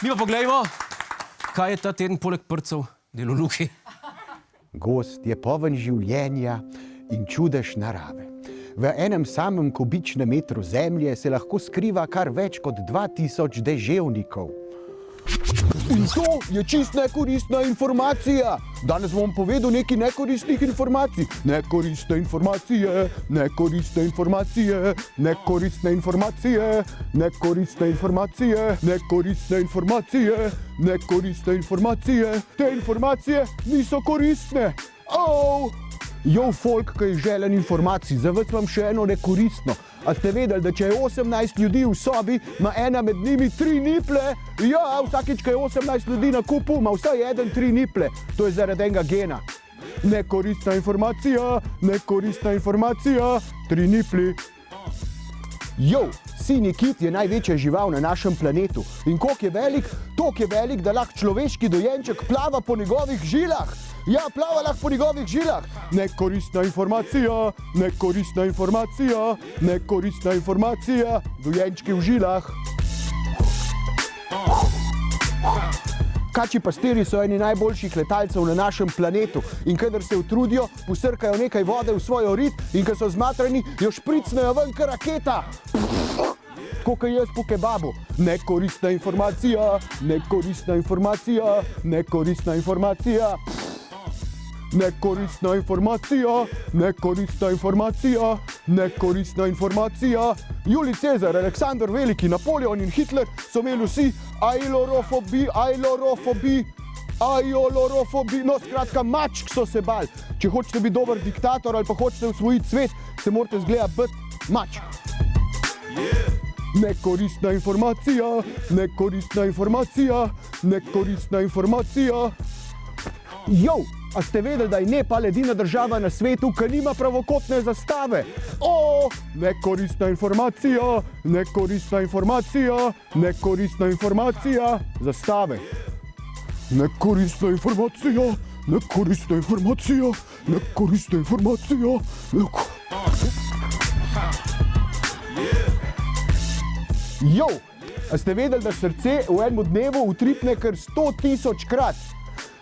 Mi pa poglejmo, kaj je ta teden poleg prcev delo Luki. Gozd je poln življenja in čudež narave. V enem samem kubičnem metru zemlje se lahko skriva kar več kot 2000 deževnikov. In to je čist nekoristna informacija. Danes bom povedal nekaj nekoristnih informacij. Nekoristne informacije, nekoristne informacije, nekoristne informacije, nekoristne informacije, nekoristne informacije, nekoristne informacije. Te informacije niso koristne. Jo, folk, ki je želen informacij, za vas vam še eno nekoristno. A ste vedeli, da če je 18 ljudi v sobi, ima ena med njimi 3 niple? Ja, vsakič, ko je 18 ljudi na kupu, ima vsaj eden 3 niple. To je zaradi enega gena. Nekoristna informacija, nekoristna informacija, 3 nipli. Jo, sinji kit je največja žival na našem planetu. In koliko je velik? Toliko je velik, da lahko človeški dojenček plava po njegovih žilah. Ja, plava lahko po njegovih žilah. Nekoristna informacija, nekoristna informacija, nekoristna informacija, dojenčki v žilah. Kačji pastirji so eni najboljših letalcev na našem planetu in kadar se utrudijo, posrkajo nekaj vode v svojo rit in ko so zmatrani, jo špricnejo ven kar raketa. Tako kot jaz po kebabu. Nekoristna informacija, nekoristna informacija, nekoristna informacija. Nekoristna informacija, nekoristna informacija, nekoristna informacija. Julij Cezar, Aleksander Veliki, Napoleon in Hitler so imeli vsi ajlorofobi, no skratka mačk so se bali. Če hočete biti dober diktator ali pa hočete osvojiti svet, se morate zgledati biti mačk. Nekoristna informacija, nekoristna informacija, nekoristna informacija. Jo! A ste vedeli, da je Nepal edina država na svetu, ki nima pravokotne zastave? Nekoristna informacija, nekoristna informacija, nekoristna informacija, zastave. Nekoristna informacija, nekoristna informacija, nekoristna informacija, Jo, a ste vedeli, da srce v enem dnevu utripne kar 100 000 krat?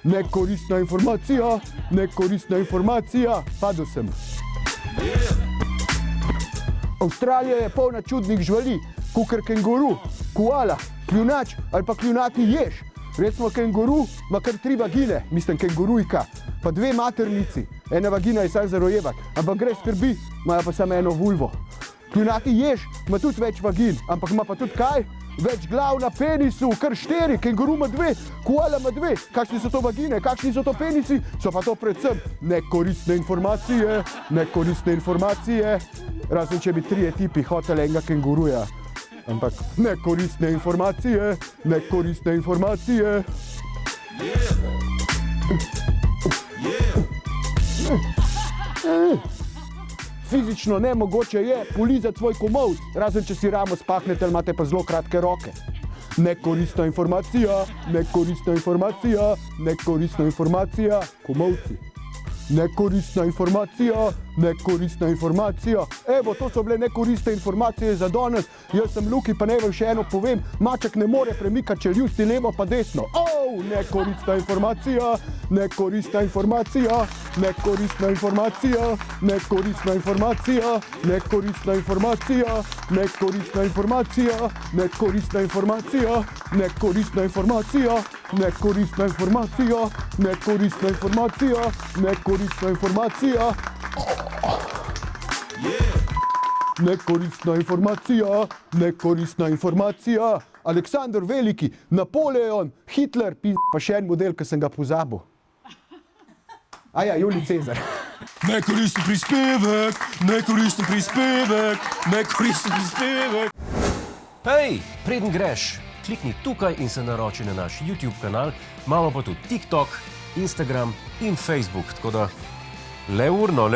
Nekoristna informacija, nekoristna informacija, padel sem. Avstralija je polna čudnih živali, kakor kenguru, koala, kljunač ali pa kljunati jež. Recimo kenguru ima kar 3 vagine, mislim kengurujka, pa 2 maternici. Ena vagina je samo za rojevati, ampak gre skrbi, imajo pa samo eno vulvo. Kljunati jež ima tudi več vagin, ampak ima pa tudi kaj? Več glav na penisu, kar 4, kenguru ima 2, koala ima 2. Kakšni so to vagine, kakšni so to penisi? So pa to predvsem nekoristne informacije, nekoristne informacije. Razen če bi 3 tipi hoteli enega kenguruja. Ampak nekoristne informacije, nekoristne informacije. Fizično nemogoče je polizati svoj komolc, razen če si ramo spahnete ali imate pa zelo kratke roke. Nekoristna informacija, nekoristna informacija, nekoristna informacija, komolci. Nekoristna informacija, nekoristna informacija. Evo, to so bile nekoristne informacije za danes. Jaz sem Luki, pa naj vam še eno povem. Maček ne more premikati čeljusti levo pa desno. Nekoristna informacija, nekoristna informacija, nekoristna informacija, nekoristna informacija, nekoristna informacija, nekoristna informacija, nekoristna informacija, nekoristna informacija, nekoristna informacija, nekoristna informacija, nekoristna informacija. Nekoristna informacija, nekoristna informacija. Aleksander Veliki, Napoleon, Hitler, pa še en model, ki sem ga pozabil. Julij Cezar. Nekoristen prispevek, nekoristen prispevek, nekoristen prispevek. Hej, preden greš, klikni tukaj in se naroči na naš YouTube kanal. Imamo pa tudi TikTok, Instagram in Facebook, tako da le urno.